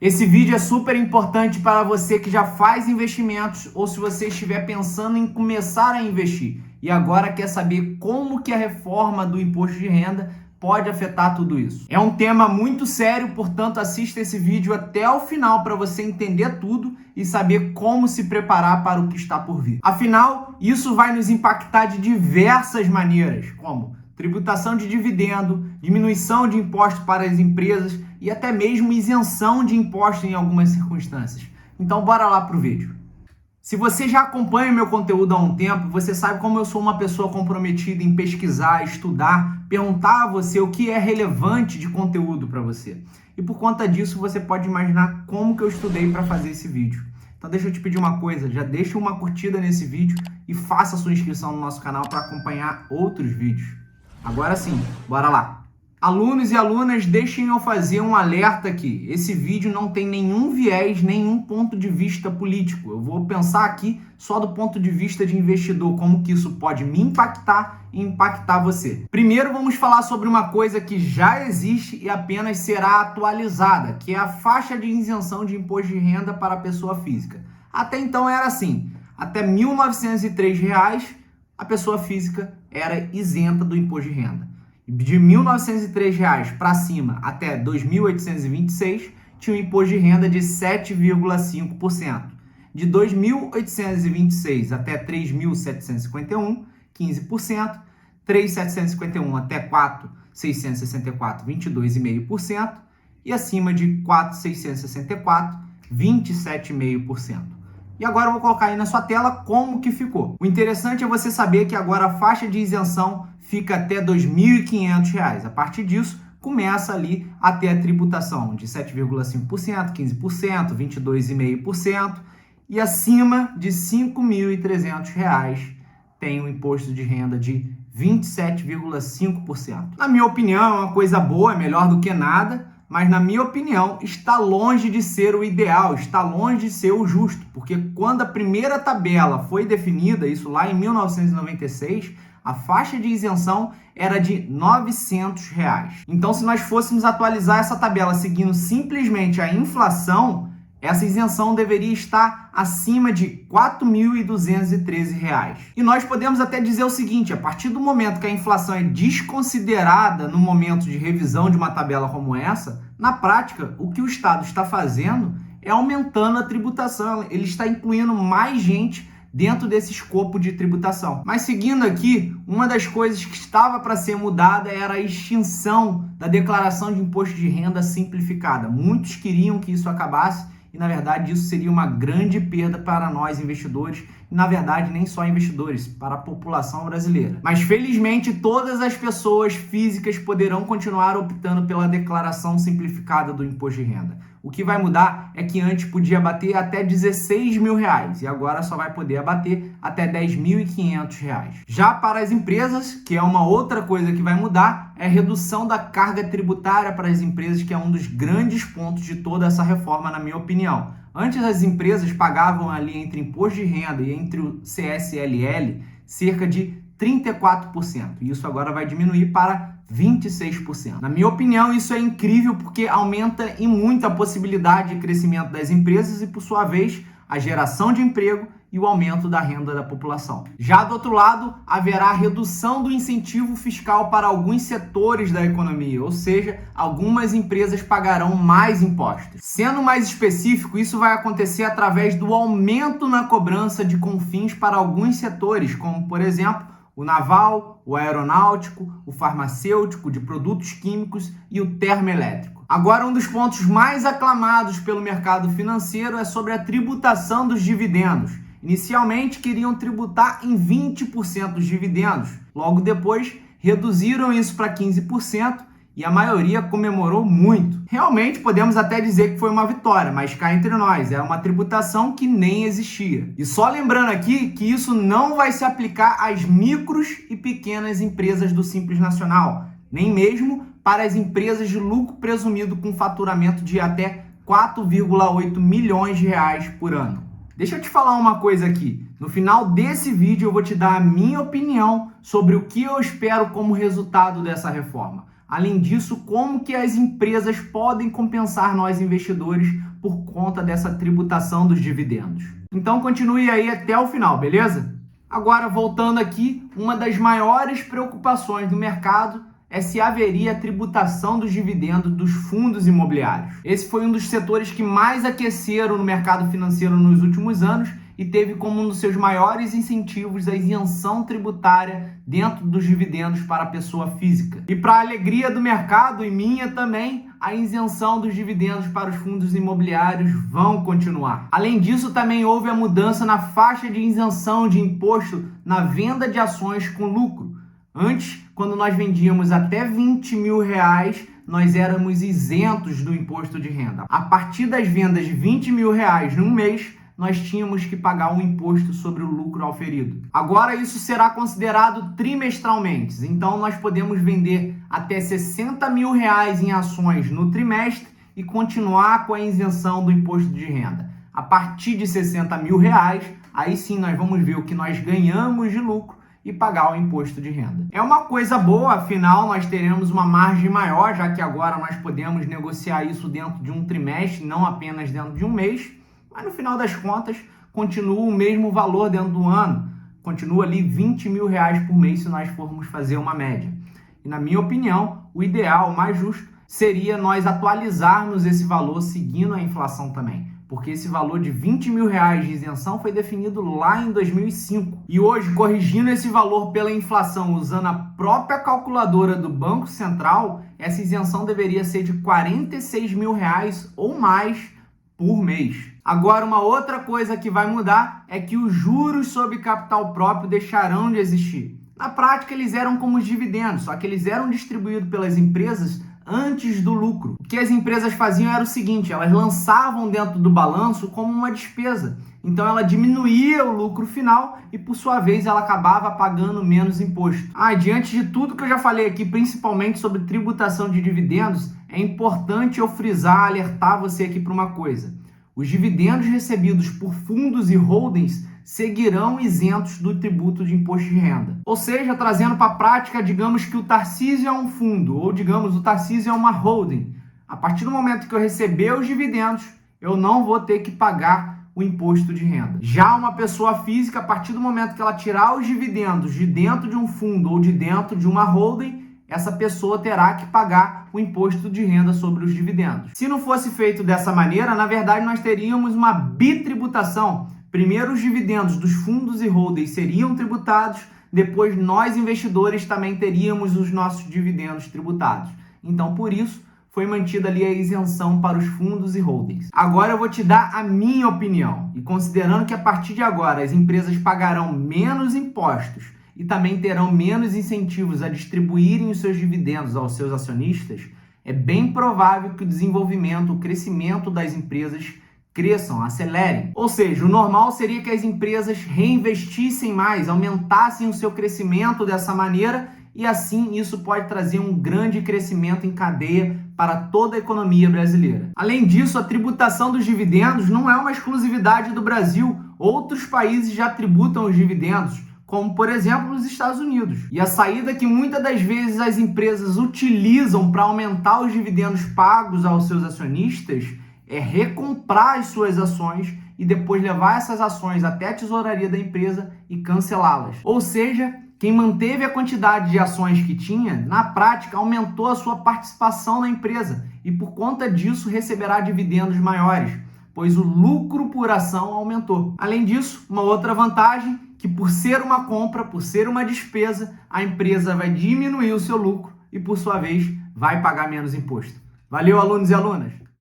Esse vídeo é super importante para você que já faz investimentos ou se você estiver pensando em começar a investir e agora quer saber como que a reforma do imposto de renda pode afetar tudo isso. É um tema muito sério, portanto assista esse vídeo até o final para você entender tudo e saber como se preparar para o que está por vir. Afinal, isso vai nos impactar de diversas maneiras, como tributação de dividendo, diminuição de impostos para as empresas e até mesmo isenção de impostos em algumas circunstâncias. Então bora lá pro vídeo. Se você já acompanha o meu conteúdo há um tempo, você sabe como eu sou uma pessoa comprometida em pesquisar, estudar, perguntar a você o que é relevante de conteúdo para você. E por conta disso, você pode imaginar como que eu estudei para fazer esse vídeo. Então deixa eu te pedir uma coisa, já deixa uma curtida nesse vídeo e faça a sua inscrição no nosso canal para acompanhar outros vídeos. Agora sim, bora lá! Alunos e alunas, deixem eu fazer um alerta aqui. Esse vídeo não tem nenhum viés, nenhum ponto de vista político. Eu vou pensar aqui só do ponto de vista de investidor, como que isso pode me impactar e impactar você. Primeiro vamos falar sobre uma coisa que já existe e apenas será atualizada, que é a faixa de isenção de imposto de renda para a pessoa física. Até então era assim, até R$ 1.903 a pessoa física era isenta do imposto de renda. De R$ 1.903 para cima até R$ 2.826, tinha um imposto de renda de 7,5%. De R$ 2.826 até R$ 3.751, 15%. R$ 3.751 até R$ 4.664, 22,5%. E acima de R$ 4.664, 27,5%. E agora eu vou colocar aí na sua tela como que ficou. O interessante é você saber que agora a faixa de isenção fica até R$ 2.500. A partir disso, começa ali a ter a tributação de 7,5%, 15%, 22,5%. E acima de R$ 5.300 tem um imposto de renda de 27,5%. Na minha opinião, é uma coisa boa, é melhor do que nada. Mas, na minha opinião, está longe de ser o ideal, está longe de ser o justo, porque quando a primeira tabela foi definida, isso lá em 1996, a faixa de isenção era de R$ 900. Então, se nós fôssemos atualizar essa tabela seguindo simplesmente a inflação, essa isenção deveria estar acima de R$ 4.213. E nós podemos até dizer o seguinte, a partir do momento que a inflação é desconsiderada no momento de revisão de uma tabela como essa, na prática, o que o Estado está fazendo é aumentando a tributação, ele está incluindo mais gente dentro desse escopo de tributação. Mas seguindo aqui, uma das coisas que estava para ser mudada era a extinção da declaração de imposto de renda simplificada. Muitos queriam que isso acabasse, e, na verdade, isso seria uma grande perda para nós investidores, e, na verdade, nem só investidores, para a população brasileira. Mas, felizmente, todas as pessoas físicas poderão continuar optando pela declaração simplificada do imposto de renda. O que vai mudar é que antes podia abater até R$ 16.000 e agora só vai poder abater até R$ 10.500. Já para as empresas, que é uma outra coisa que vai mudar, é a redução da carga tributária para as empresas, que é um dos grandes pontos de toda essa reforma, na minha opinião. Antes as empresas pagavam ali entre imposto de renda e entre o CSLL cerca de 34%. E isso agora vai diminuir para 26%. Na minha opinião, isso é incrível porque aumenta em muito a possibilidade de crescimento das empresas e, por sua vez, a geração de emprego e o aumento da renda da população. Já do outro lado, haverá redução do incentivo fiscal para alguns setores da economia, ou seja, algumas empresas pagarão mais impostos. Sendo mais específico, isso vai acontecer através do aumento na cobrança de CONFINS para alguns setores, como, por exemplo, o naval, o aeronáutico, o farmacêutico, de produtos químicos e o termoelétrico. Agora, um dos pontos mais aclamados pelo mercado financeiro é sobre a tributação dos dividendos. Inicialmente, queriam tributar em 20% dos dividendos. Logo depois, reduziram isso para 15%. E a maioria comemorou muito. Realmente podemos até dizer que foi uma vitória, mas cá entre nós, é uma tributação que nem existia. E só lembrando aqui que isso não vai se aplicar às micros e pequenas empresas do Simples Nacional, nem mesmo para as empresas de lucro presumido com faturamento de até 4,8 milhões de reais por ano. Deixa eu te falar uma coisa aqui. No final desse vídeo eu vou te dar a minha opinião sobre o que eu espero como resultado dessa reforma. Além disso, como que as empresas podem compensar nós investidores por conta dessa tributação dos dividendos. Então continue aí até o final, beleza? Agora, voltando aqui, uma das maiores preocupações do mercado é se haveria tributação dos dividendos dos fundos imobiliários. Esse foi um dos setores que mais aqueceram no mercado financeiro nos últimos anos e teve como um dos seus maiores incentivos a isenção tributária dentro dos dividendos para a pessoa física. E para a alegria do mercado e minha também, a isenção dos dividendos para os fundos imobiliários vão continuar. Além disso, também houve a mudança na faixa de isenção de imposto na venda de ações com lucro. Antes, quando nós vendíamos até R$20 mil, nós éramos isentos do imposto de renda. A partir das vendas de R$20 mil num mês, nós tínhamos que pagar um imposto sobre o lucro auferido. Agora isso será considerado trimestralmente, então nós podemos vender até R$60 mil em ações no trimestre e continuar com a isenção do imposto de renda. A partir de R$60 mil, aí sim nós vamos ver o que nós ganhamos de lucro e pagar o imposto de renda. É uma coisa boa, afinal nós teremos uma margem maior, já que agora nós podemos negociar isso dentro de um trimestre, não apenas dentro de um mês. Mas no final das contas, continua o mesmo valor dentro do ano. Continua ali R$20 mil por mês se nós formos fazer uma média. E na minha opinião, o ideal, o mais justo, seria nós atualizarmos esse valor seguindo a inflação também. Porque esse valor de R$20 mil de isenção foi definido lá em 2005. E hoje, corrigindo esse valor pela inflação usando a própria calculadora do Banco Central, essa isenção deveria ser de R$46 mil ou mais por mês. Agora, uma outra coisa que vai mudar é que os juros sobre capital próprio deixarão de existir. Na prática, eles eram como os dividendos, só que eles eram distribuídos pelas empresas antes do lucro. O que as empresas faziam era o seguinte, elas lançavam dentro do balanço como uma despesa. Então ela diminuía o lucro final e, por sua vez, ela acabava pagando menos imposto. Diante de tudo que eu já falei aqui, principalmente sobre tributação de dividendos, é importante eu frisar, alertar você aqui para uma coisa. Os dividendos recebidos por fundos e holdings seguirão isentos do tributo de imposto de renda. Ou seja, trazendo para a prática, digamos que o Tarcísio é um fundo, ou digamos o Tarcísio é uma holding. A partir do momento que eu receber os dividendos, eu não vou ter que pagar o imposto de renda. Já uma pessoa física, a partir do momento que ela tirar os dividendos de dentro de um fundo ou de dentro de uma holding, essa pessoa terá que pagar o imposto de renda sobre os dividendos. Se não fosse feito dessa maneira, na verdade nós teríamos uma bitributação. Primeiro os dividendos dos fundos e holdings seriam tributados, depois nós investidores também teríamos os nossos dividendos tributados. Então por isso foi mantida ali a isenção para os fundos e holdings. Agora eu vou te dar a minha opinião. E considerando que a partir de agora as empresas pagarão menos impostos e também terão menos incentivos a distribuírem os seus dividendos aos seus acionistas, é bem provável que o desenvolvimento, o crescimento das empresas cresçam, acelerem. Ou seja, o normal seria que as empresas reinvestissem mais, aumentassem o seu crescimento dessa maneira e assim isso pode trazer um grande crescimento em cadeia para toda a economia brasileira. Além disso, a tributação dos dividendos não é uma exclusividade do Brasil. Outros países já tributam os dividendos, como por exemplo os Estados Unidos. E a saída que muitas das vezes as empresas utilizam para aumentar os dividendos pagos aos seus acionistas é recomprar as suas ações e depois levar essas ações até a tesouraria da empresa e cancelá-las. Ou seja, quem manteve a quantidade de ações que tinha, na prática aumentou a sua participação na empresa e por conta disso receberá dividendos maiores, pois o lucro por ação aumentou. Além disso, uma outra vantagem, que por ser uma compra, por ser uma despesa, a empresa vai diminuir o seu lucro e, por sua vez, vai pagar menos imposto. Valeu, alunos e alunas!